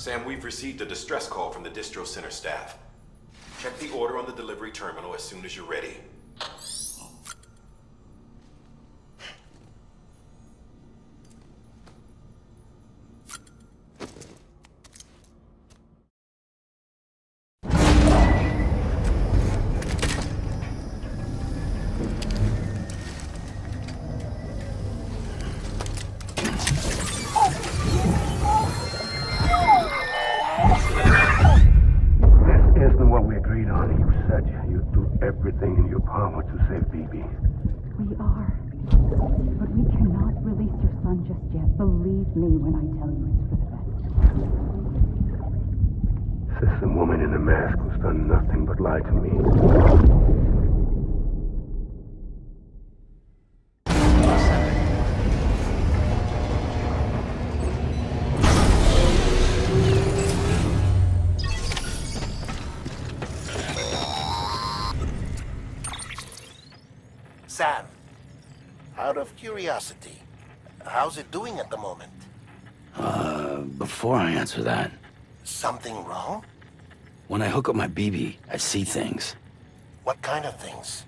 Sam, we've received a distress call from the distro center staff. Check the order on the delivery terminal as soon as you're ready. Everything in your power to save BB. We are. But we cannot release your son just yet. Believe me when I tell you it's for the best. System woman in a mask who's done nothing but lie to me. Sam, out of curiosity, how's it doing at the moment? Before I answer that, Something wrong? when I hook up my BB, I see things. What kind of things?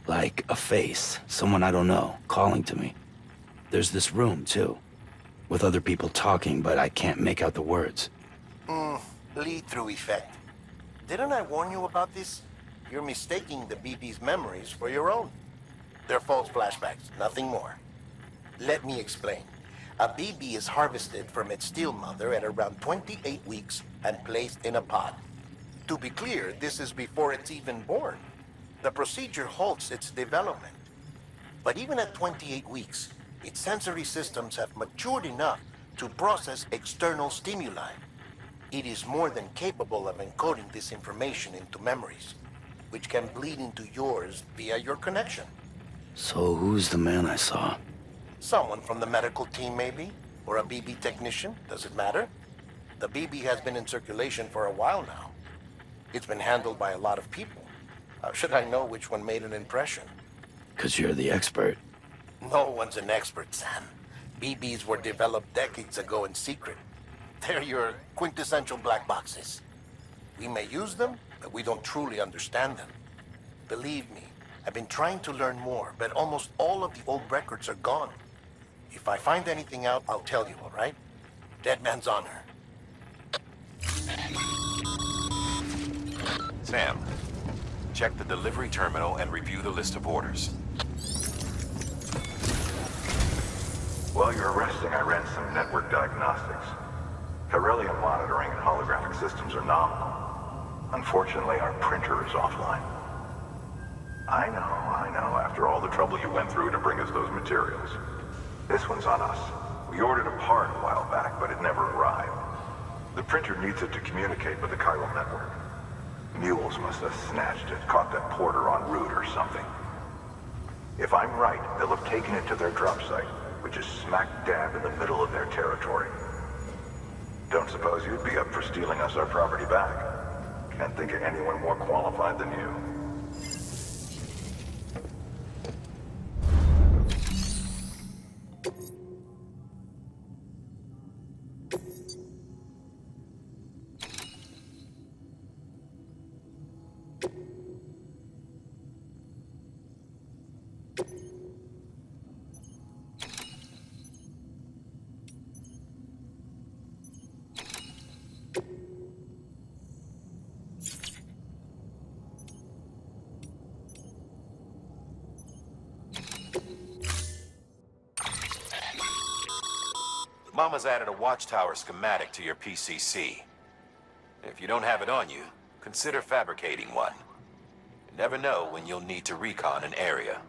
Like a face, someone I don't know, calling to me. There's this room, too, with other people talking, but I can't make out the words. Lead-through effect. Didn't I warn you about this? You're mistaking the BB's memories for your own. They're false flashbacks, nothing more. Let me explain. A BB is harvested from its steel mother at around 28 weeks and placed in a pod. To be clear, this is before it's even born. The procedure halts its development. But even at 28 weeks, its sensory systems have matured enough to process external stimuli. It is more than capable of encoding this information into memories, which can bleed into yours via your connection. So who's the man I saw? Someone from the medical team, maybe? Or a BB technician? Does it matter? The BB has been in circulation for a while now. It's been handled by a lot of people. How should I know which one made an impression? 'Cause you're the expert. No one's an expert, Sam. BBs were developed decades ago in secret. They're your quintessential black boxes. We may use them, but we don't truly understand them. Believe me, I've been trying to learn more, but almost all of the old records are gone. If I find anything out, I'll tell you, all right? Dead man's honor. Sam, check the delivery terminal and review the list of orders. While you're resting, I ran some network diagnostics. Beryllium monitoring and holographic systems are nominal. Unfortunately, our printer is offline. I know. After all the trouble you went through to bring us those materials. This one's on us. We ordered a part a while back, but it never arrived. The printer needs it to communicate with the chiral network. Mules must have snatched it, caught that porter en route or something. If I'm right, they'll have taken it to their drop site, which is smack dab in the middle of their territory. Don't suppose you'd be up for stealing us our property back? Can't think of anyone more qualified than you. Mama's added a watchtower schematic to your PCC. If you don't have it on you, consider fabricating one. You never know when you'll need to recon an area.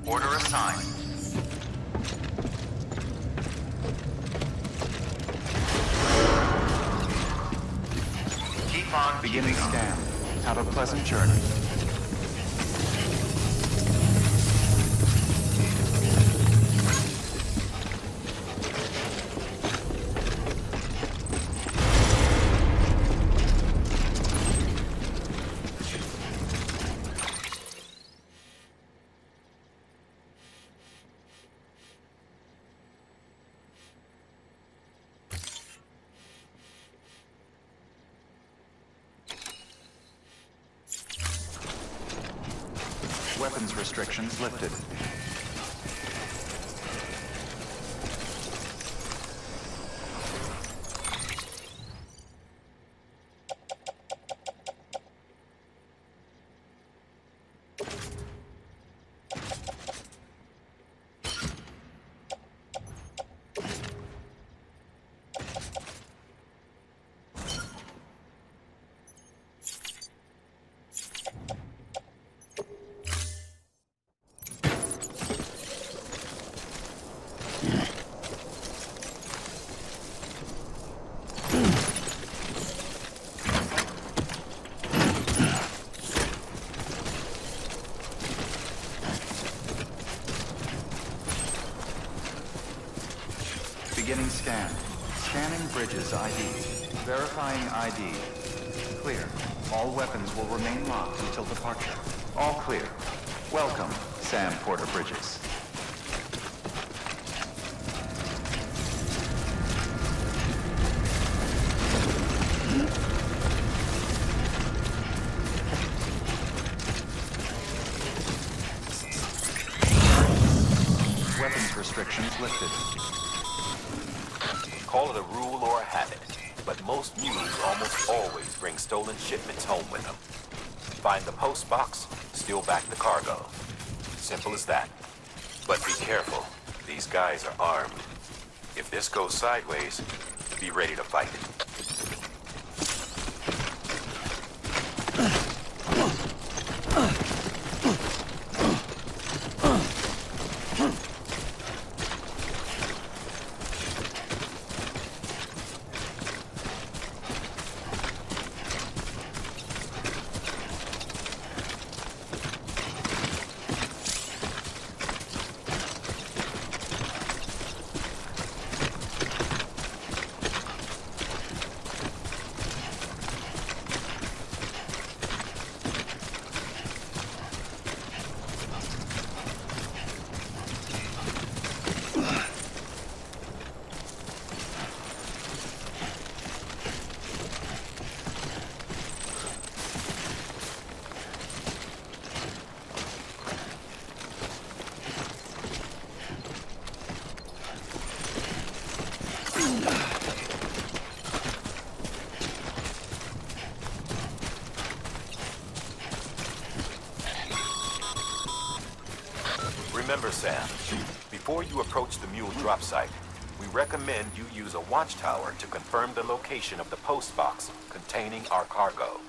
Order assigned. Keep on beginning scan. Have a pleasant journey. Weapons restrictions lifted. Beginning scan. Scanning bridges ID. Verifying ID. Clear. All weapons will remain locked until departure. All clear. Welcome, Sam Porter Bridges. Weapons restrictions lifted. Call it a rule or a habit, but most mules almost always bring stolen shipments home with them. Find the post box, steal back the cargo. Simple as that. But be careful. These guys are armed. If this goes sideways, be ready to fight. Remember, Sam, before you approach the mule drop site, we recommend you use a watchtower to confirm the location of the post box containing our cargo.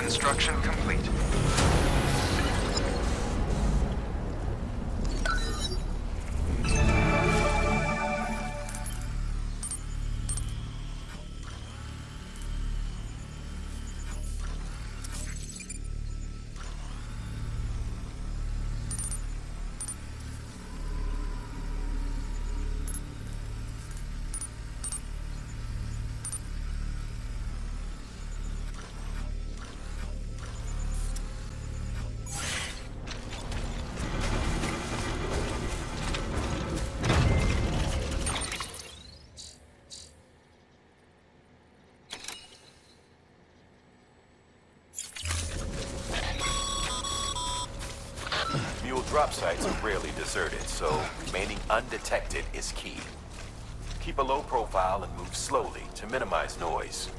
Construction complete. Mule drop sites are rarely deserted, so remaining undetected is key. Keep a low profile and move slowly to minimize noise.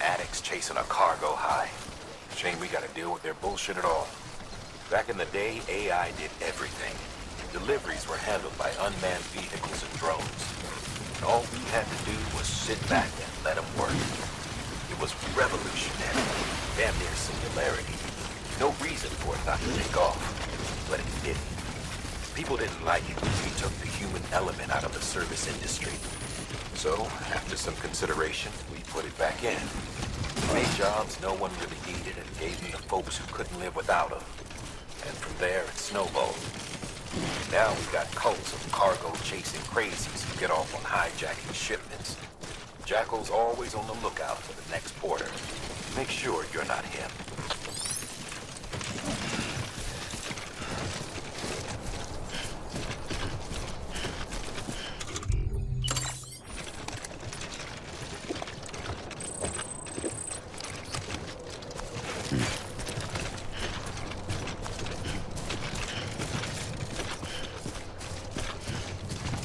addicts chasing a cargo high. Shame we gotta deal with their bullshit at all. Back in the day, AI did everything. Deliveries were handled by unmanned vehicles and drones. And all we had to do was sit back and let them work. It was revolutionary, damn near singularity. No reason for it not to take off, but it didn't. People didn't like it when we took the human element out of the service industry. So, after some consideration, we put it back in. Made jobs no one really needed and gave them to folks who couldn't live without them. And from there, it snowballed. Now we got cults of cargo-chasing crazies who get off on hijacking shipments. Jackal's always on the lookout for the next porter. Make sure you're not him.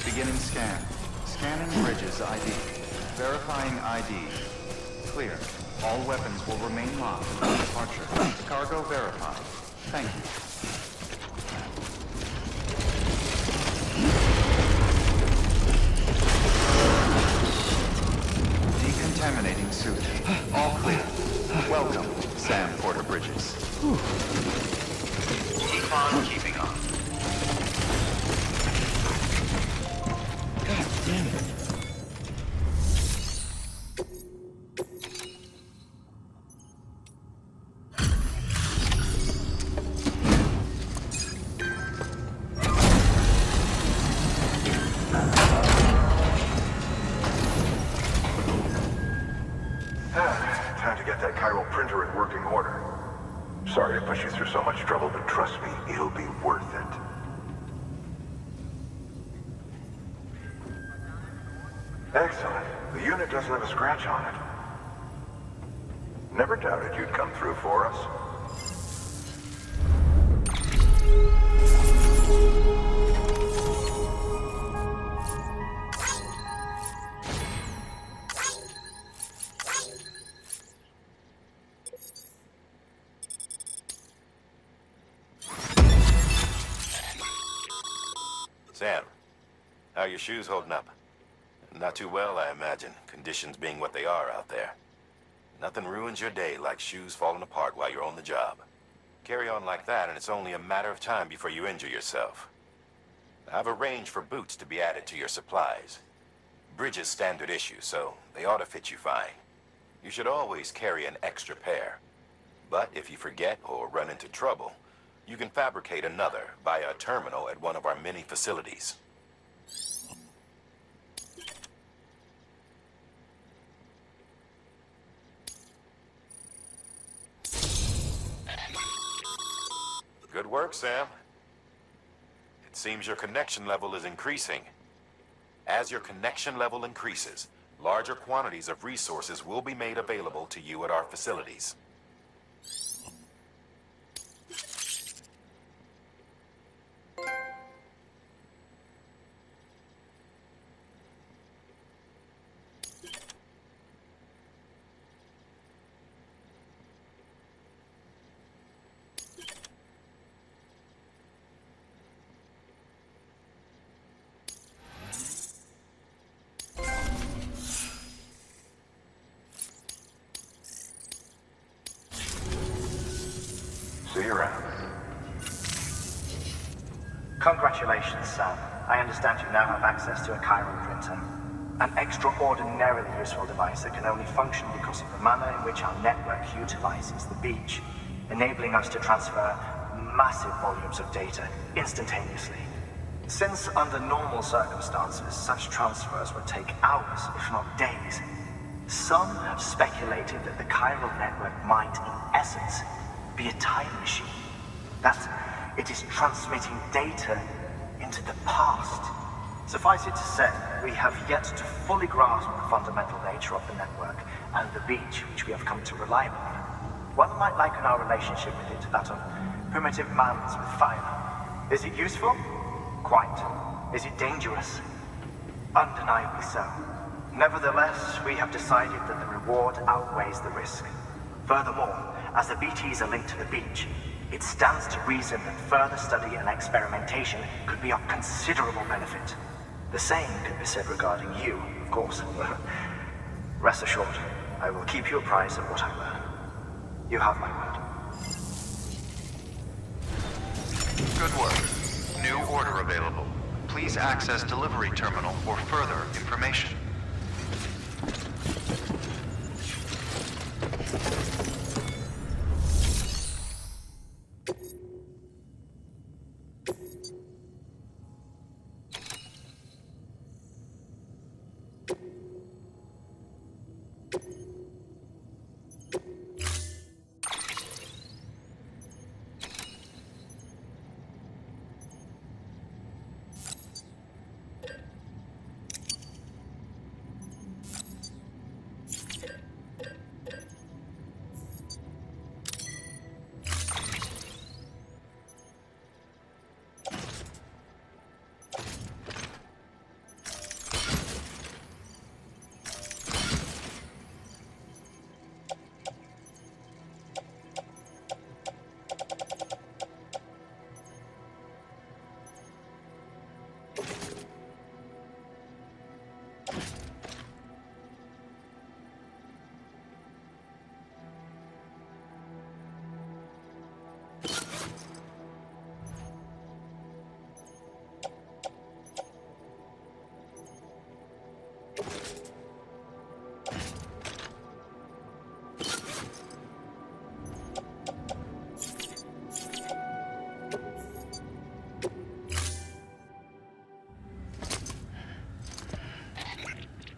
Beginning scan. Scanning bridges ID. Verifying ID. Clear. All weapons will remain locked until departure. Cargo verified. Thank you. Decontaminating suit. All clear. Welcome, Sam Porter Bridges. Keep on keeping on. God damn it. Time to get that chiral printer in working order. Sorry to push you through so much trouble, but trust me, it'll be worth it. Excellent. The unit doesn't have a scratch on it. Never doubted you'd come through for us. Sam, how are your shoes holding up? Not too well, I imagine, conditions being what they are out there. Nothing ruins your day like shoes falling apart while you're on the job. Carry on like that and it's only a matter of time before you injure yourself. I've arranged for boots to be added to your supplies. Bridges standard issue, so they ought to fit you fine. You should always carry an extra pair. But if you forget or run into trouble, you can fabricate another via a terminal at one of our many facilities. Good work, Sam. It seems your connection level is increasing. As your connection level increases, larger quantities of resources will be made available to you at our facilities. See you around. Congratulations, Sam. I understand you now have access to a chiral printer. An extraordinarily useful device that can only function because of the manner in which our network utilizes the beach, enabling us to transfer massive volumes of data instantaneously. Since under normal circumstances, such transfers would take hours, if not days, some have speculated that the chiral network might, in essence, be a time machine. That it is transmitting data into the past. Suffice it to say, we have yet to fully grasp the fundamental nature of the network and the beach which we have come to rely upon. One might liken our relationship with it to that of primitive mans with fire. Is it useful? Quite. Is it dangerous? Undeniably so. Nevertheless, we have decided that the reward outweighs the risk. Furthermore, as the BTs are linked to the beach, it stands to reason that further study and experimentation could be of considerable benefit. The same could be said regarding you, of course. Rest assured, I will keep you apprised of what I learn. You have my word. Good work. New order available. Please access delivery terminal for further information.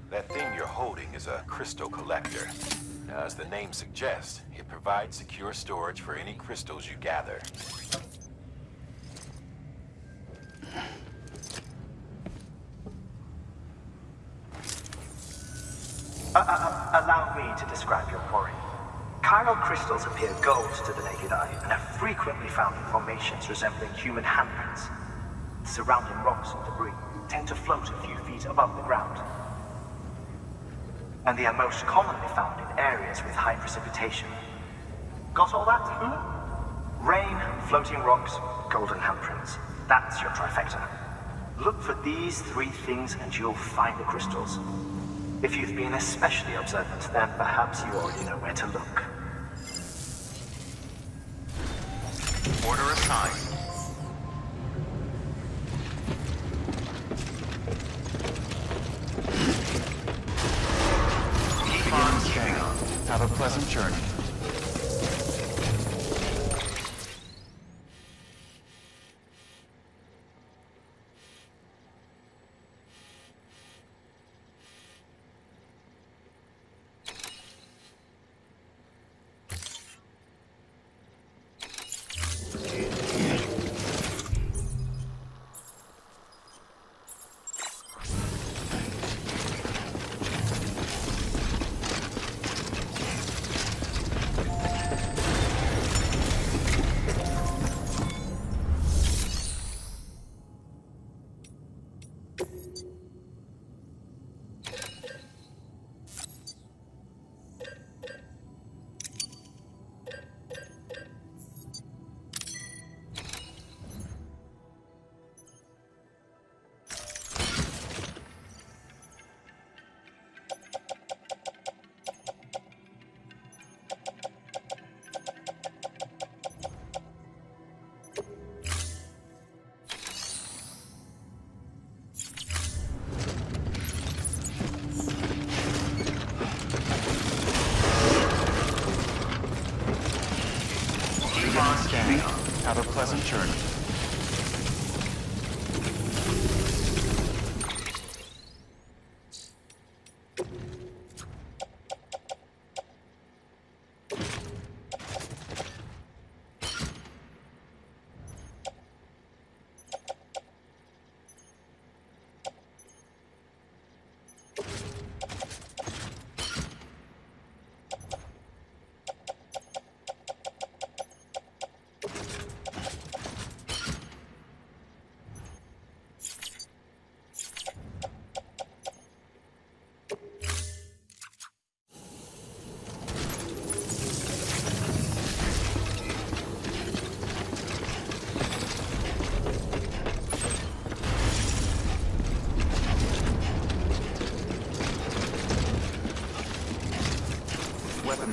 That thing you're holding is a crystal collector. Now, as the name suggests, it provides secure storage for any crystals you gather. Allow me to describe your quarry. Chiral crystals appear gold to the naked eye and are frequently found in formations resembling human handprints. Surrounding rocks and debris tend to float a few feet above the ground. And they are most commonly found in areas with high precipitation. Got all that? Rain, floating rocks, golden handprints. That's your trifecta. Look for these three things and you'll find the crystals. If you've been especially observant, then perhaps you already know where to look. Order assigned. Keep on scanning. Have a pleasant journey. Have a pleasant journey.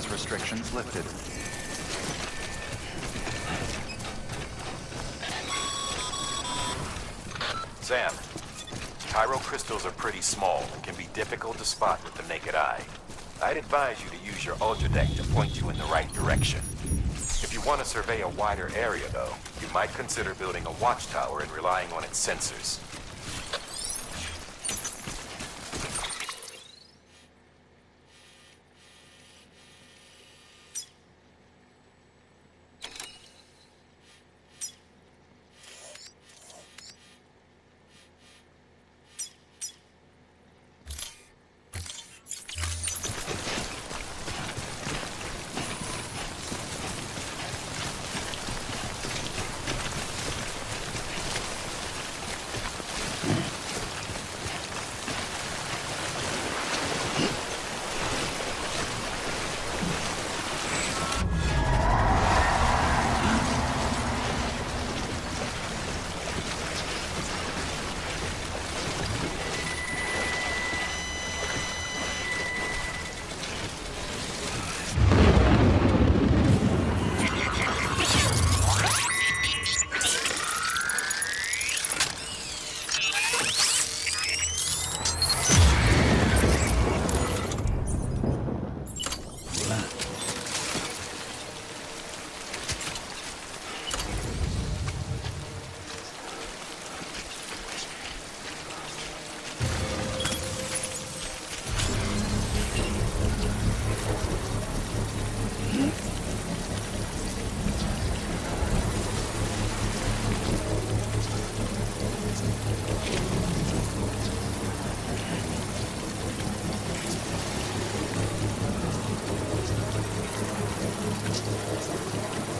Access restrictions lifted. Sam, Cairo crystals are pretty small and can be difficult to spot with the naked eye. I'd advise you to use your ultra deck to point you in the right direction. If you want to survey a wider area, though, you might consider building a watchtower and relying on its sensors.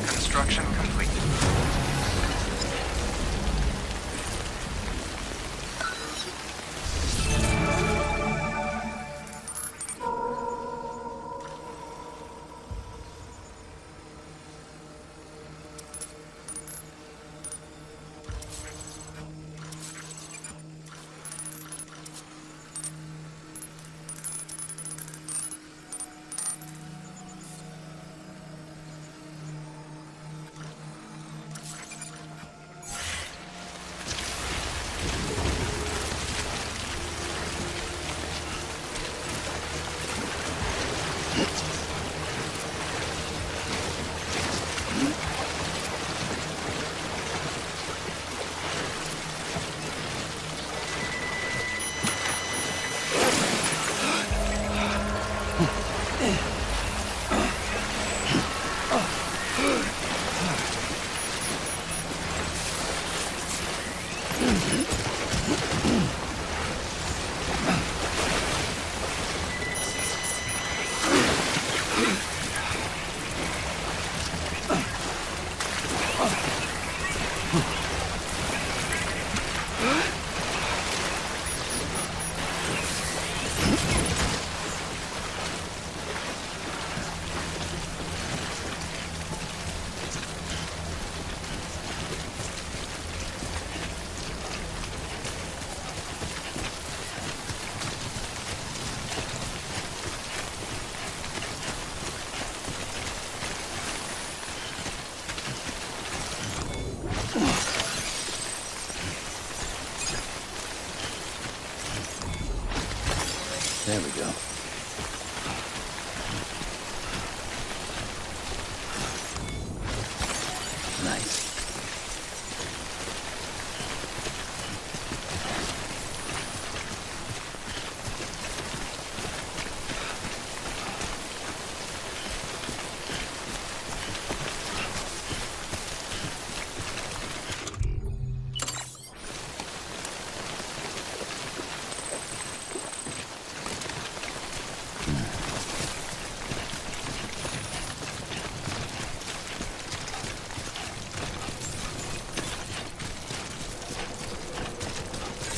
Construction complete. There we go. Nice.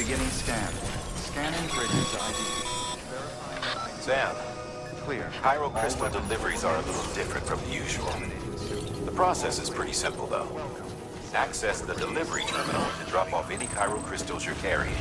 Beginning scan. Scanning bridges ID. Verifying ID. Sam, Clear. Cairo crystal deliveries are a little different from the usual. The process is pretty simple, though. Access the delivery terminal to drop off any Cairo crystals you're carrying.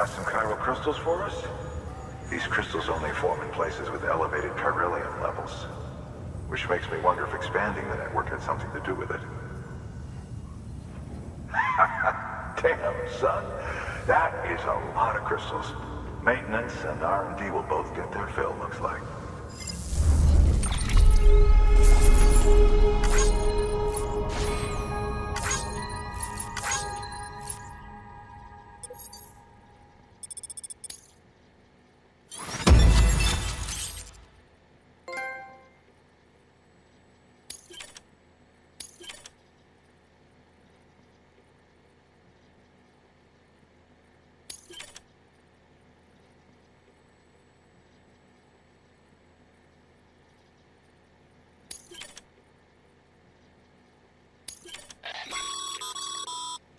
Got some chiral crystals for us? These crystals only form in places with elevated chiralium levels. Which makes me wonder if expanding the network had something to do with it. Damn, son. That is a lot of crystals. Maintenance and R&D will both get their fill, looks like.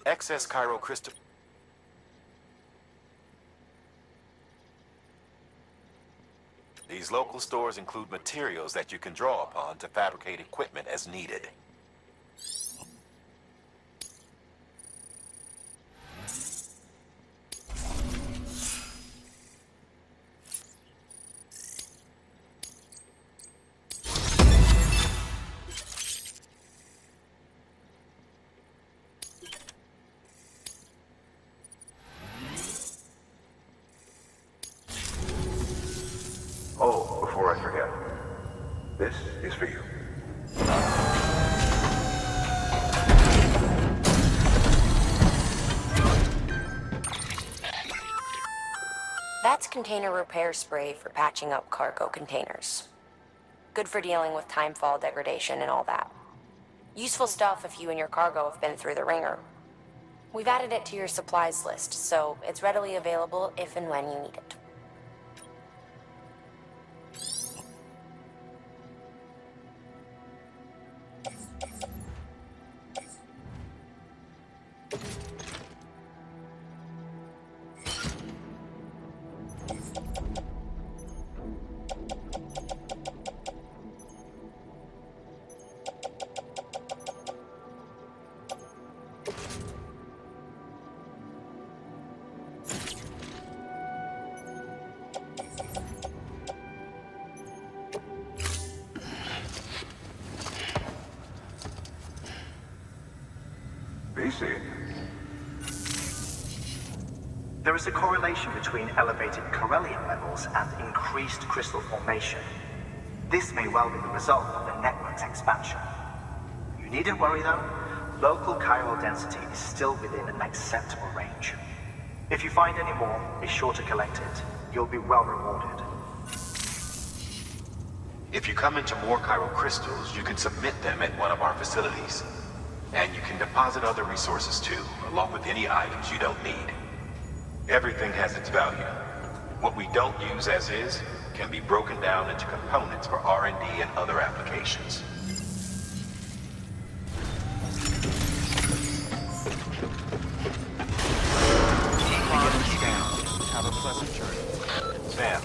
Excess chiral crystal. These local stores include materials that you can draw upon to fabricate equipment as needed. Oh, before I forget, this is for you. That's container repair spray for patching up cargo containers. Good for dealing with timefall degradation and all that. Useful stuff if you and your cargo have been through the ringer. We've added it to your supplies list, so it's readily available if and when you need it. BC. There is a correlation between elevated chiralium levels and increased crystal formation. This may well be the result of the network's expansion. You needn't worry though. Local chiral density is still within an acceptable range. If you find any more, be sure to collect it. You'll be well rewarded. If you come into more chiral crystals, you can submit them at one of our facilities. And you can deposit other resources too, along with any items you don't need. Everything has its value. What we don't use as is can be broken down into components for R&D and other applications. Beginning scan. Have a pleasant journey. Sam,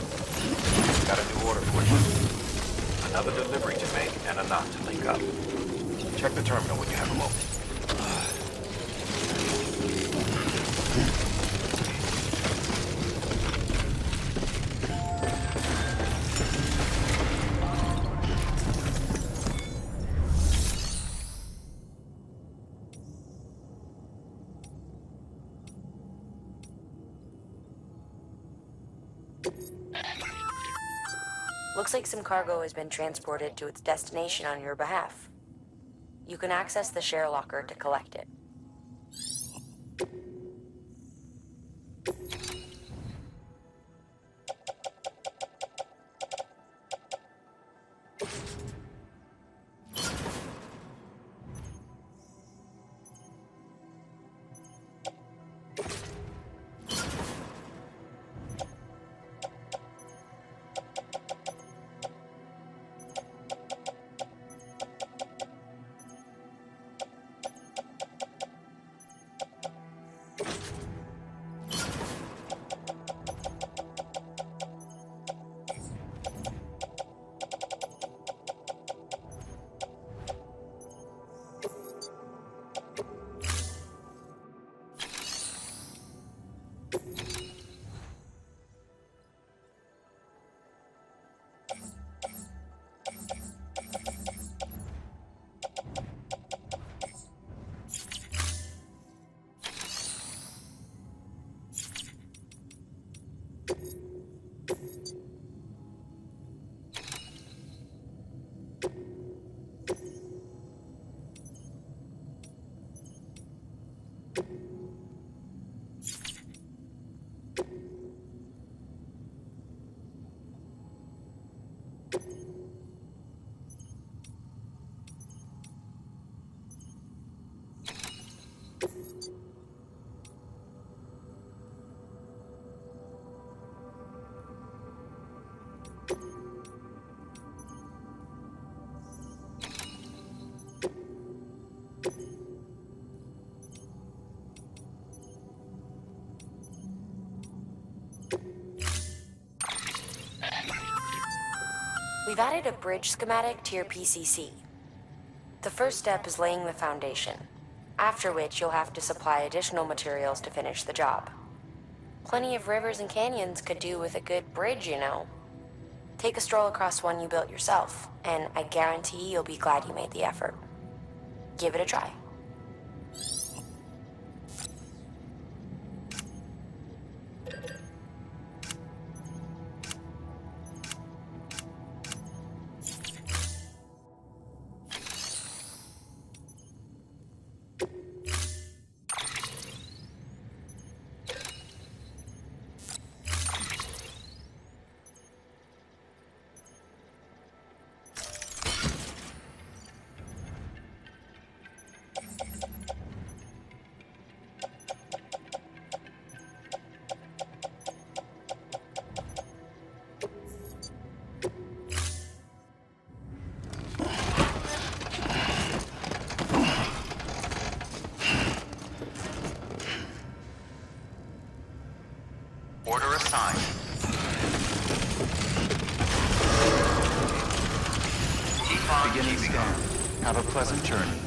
got a new order for you. Another delivery to make and a knot to link up. Check the terminal when you have a moment. Looks like some cargo has been transported to its destination on your behalf. You can access the share locker to collect it. added a bridge schematic to your PCC. The first step is laying the foundation, after which you'll have to supply additional materials to finish the job. Plenty of rivers and canyons could do with a good bridge, you know. Take a stroll across one you built yourself, and I guarantee you'll be glad you made the effort. Give it a try. Order assigned. Beginning scan. Have a pleasant journey.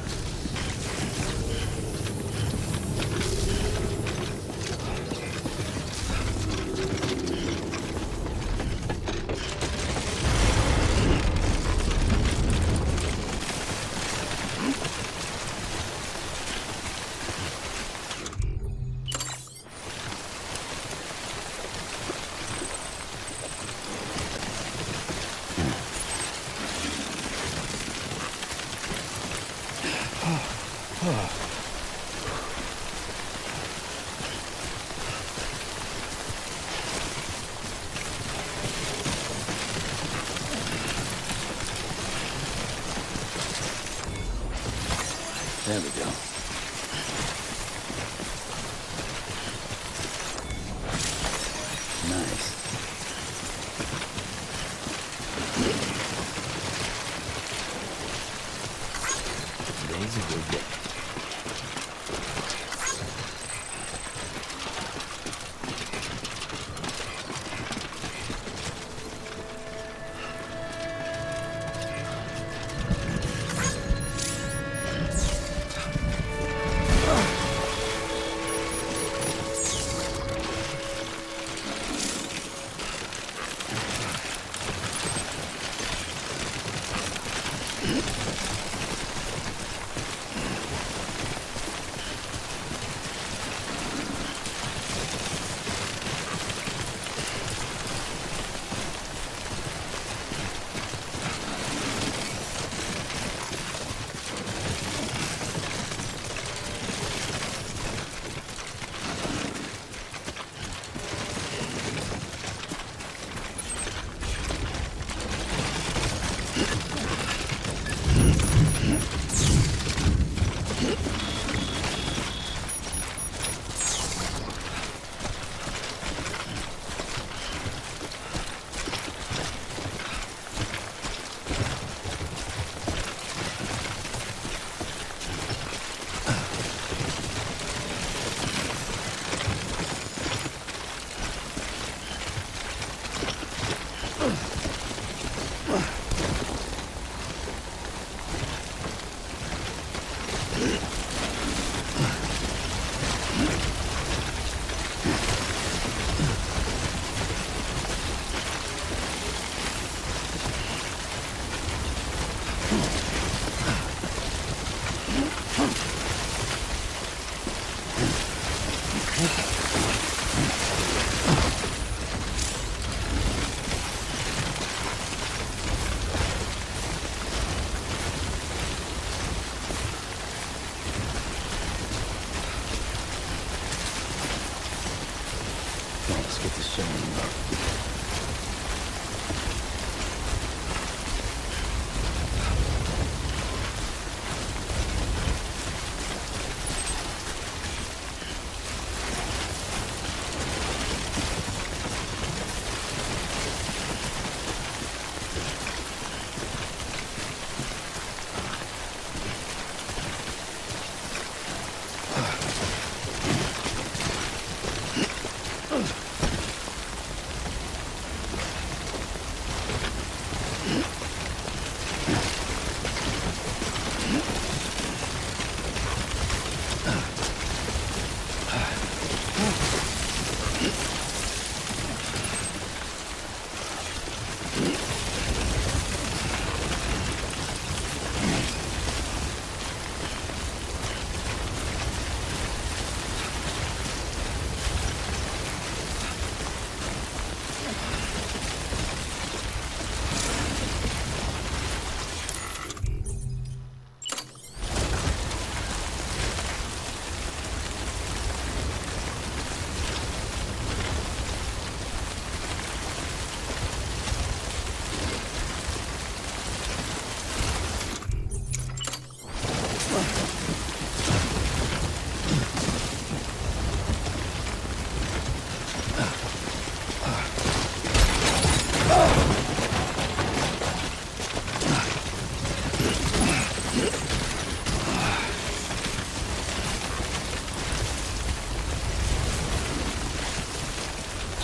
There we go. Nice. Today's a good day.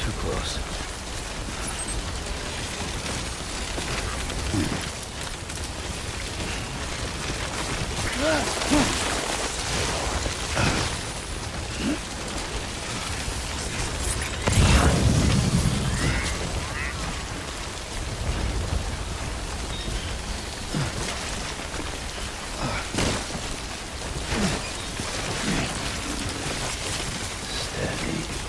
Too close. Steady.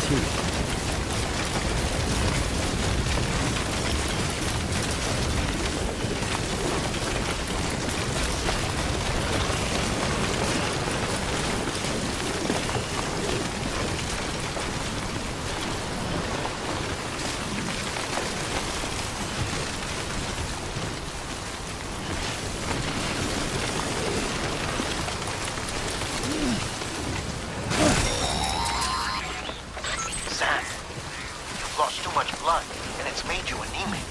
teeth. Zach, you've lost too much blood, and it's made you anemic.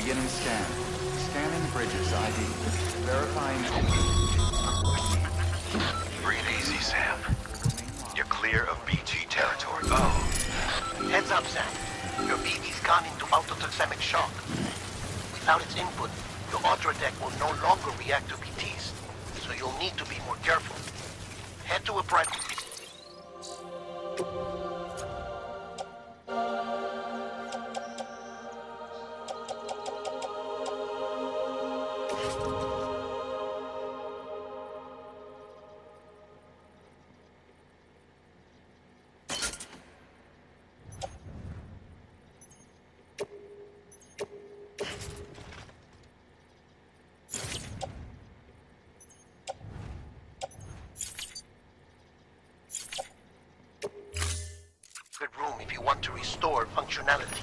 Beginning scan. Scanning bridges ID. Verifying... Breathe easy, Sam. You're clear of BG territory. Oh. Heads up, Sam. Your BB's gone into autotoxemic shock. Without its input, your Ultra deck will no longer react to BTs, so you'll need to be more careful. Head to a private... Good room if you want to restore functionality.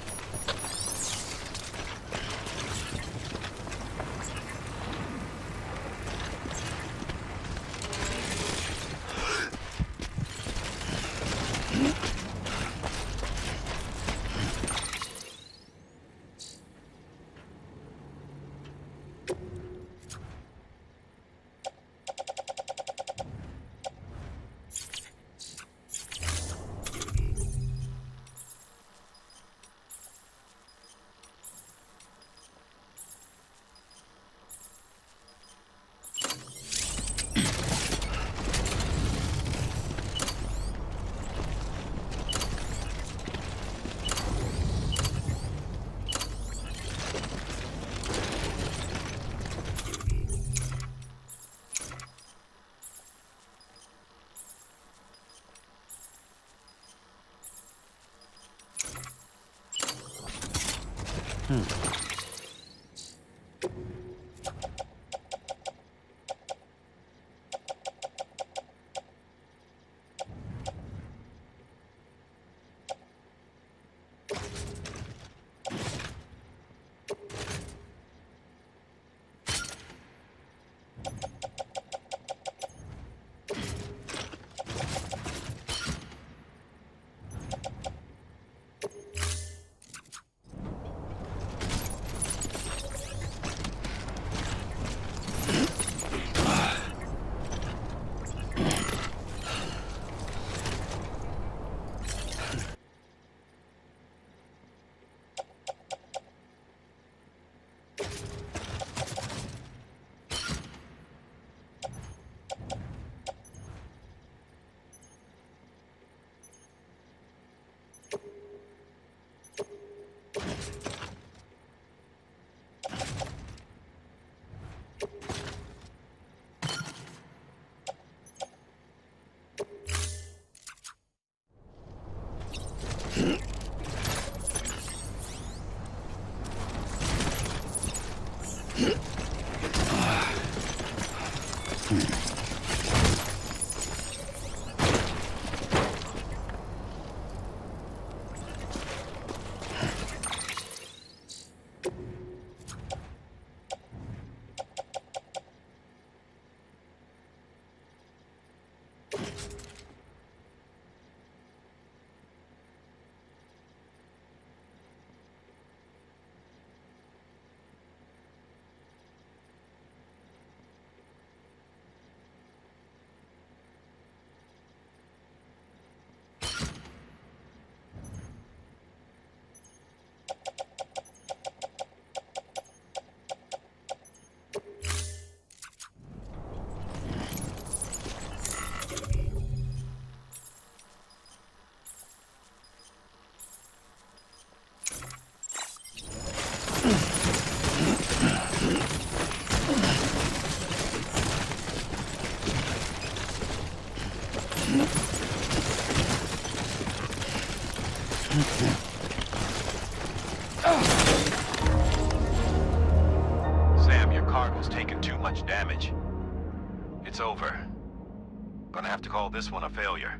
Sam, your cargo's taken too much damage. It's over. Gonna have to call this one a failure.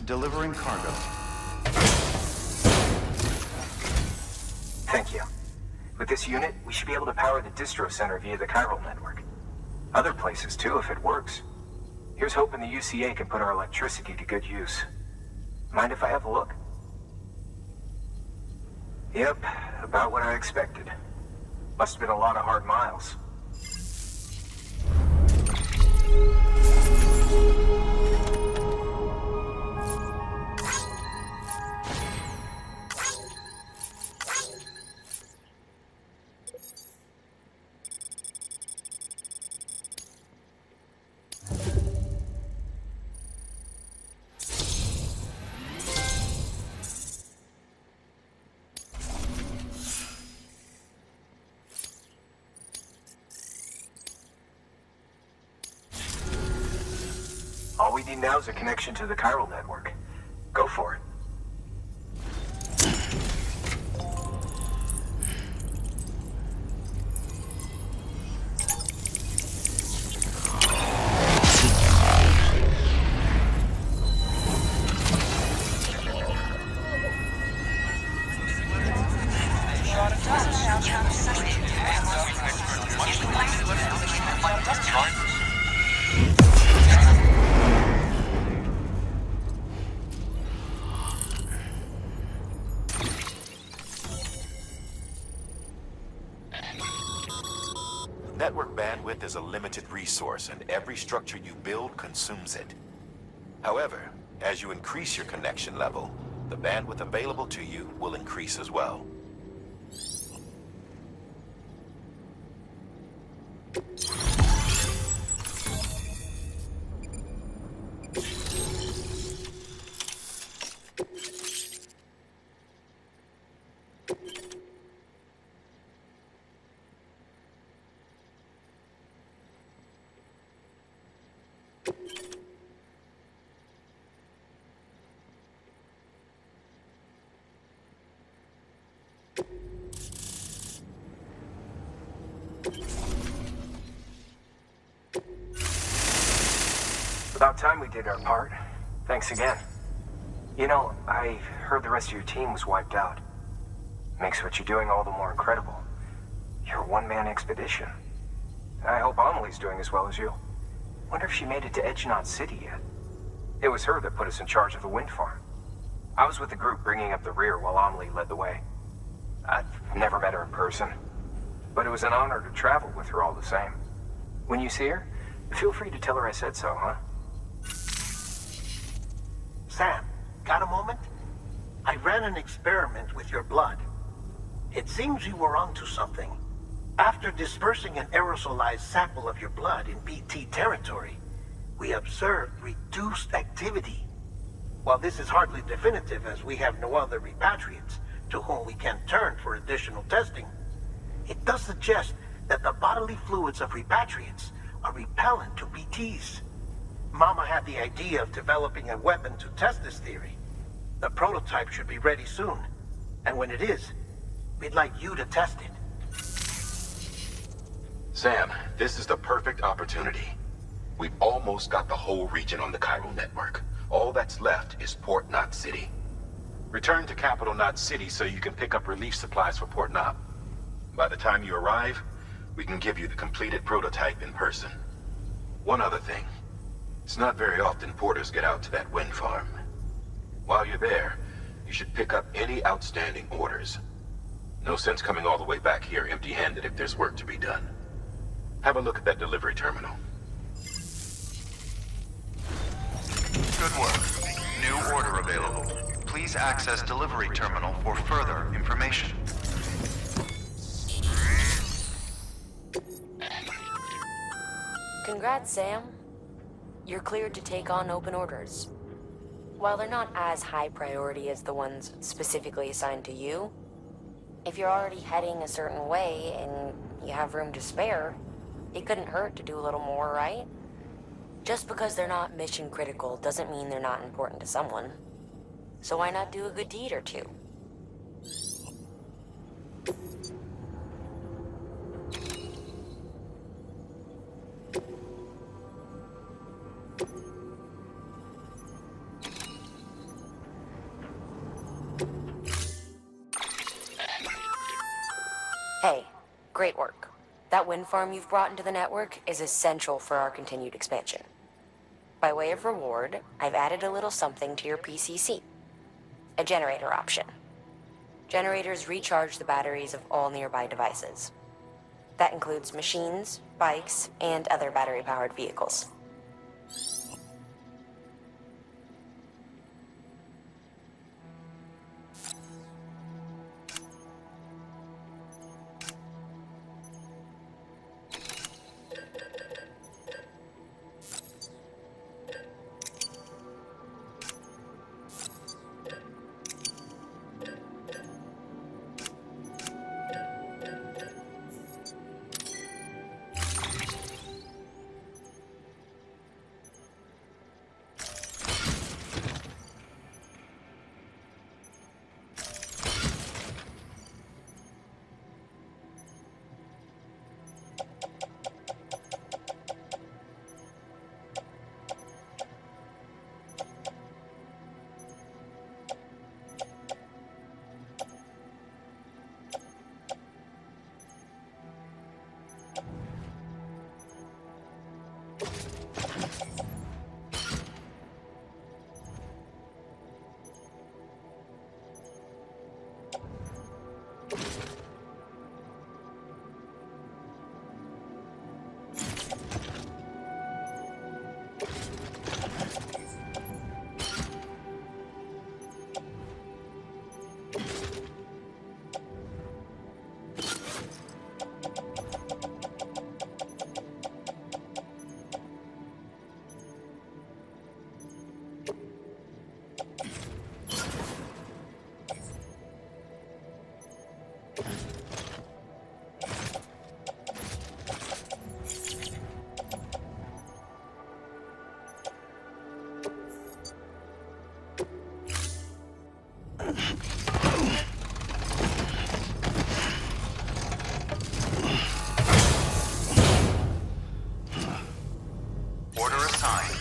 Delivering cargo. Thank you. With this unit, we should be able to power the distro center via the chiral network. Other places too, if it works. Here's hoping the UCA can put our electricity to good use. Mind if I have a look? Yep, about what I expected. Must have been a lot of hard miles. All we need now is a connection to the chiral network. Go for it. Network bandwidth is a limited resource, and every structure you build consumes it. However, as you increase your connection level, the bandwidth available to you will increase as well. About time we did our part. Thanks again. You know, I heard the rest of your team was wiped out. Makes what you're doing all the more incredible. You're a one-man expedition. I hope Amelie's doing as well as you. Wonder if she made it to Edgenot City yet. It was her that put us in charge of the wind farm. I was with the group bringing up the rear while Amelie led the way. I've never met her in person, but it was an honor to travel with her all the same. When you see her, feel free to tell her I said so, huh? Sam, got a moment? I ran an experiment with your blood. It seems you were onto something. After dispersing an aerosolized sample of your blood in BT territory, we observed reduced activity. While this is hardly definitive as we have no other repatriates to whom we can turn for additional testing, it does suggest that the bodily fluids of repatriates are repellent to BTs. Mama had the idea of developing a weapon to test this theory. The prototype should be ready soon, and when it is, we'd like you to test it. Sam, this is the perfect opportunity. We've almost got the whole region on the Cairo network. All that's left is Port Knot City. Return to Capital Knot City so you can pick up relief supplies for Port Knot. By the time you arrive, we can give you the completed prototype in person. One other thing. It's not very often porters get out to that wind farm. While you're there, you should pick up any outstanding orders. No sense coming all the way back here empty-handed if there's work to be done. Have a look at that delivery terminal. Good work. New order available. Please access delivery terminal for further information. Congrats, Sam. You're cleared to take on open orders. While they're not as high priority as the ones specifically assigned to you, if you're already heading a certain way and you have room to spare, it couldn't hurt to do a little more, right? Just because they're not mission critical doesn't mean they're not important to someone. So why not do a good deed or two? Hey, great work. That wind farm you've brought into the network is essential for our continued expansion. By way of reward, I've added a little something to your PCC. A generator option. Generators recharge the batteries of all nearby devices. That includes machines, bikes, and other battery-powered vehicles. Order assigned.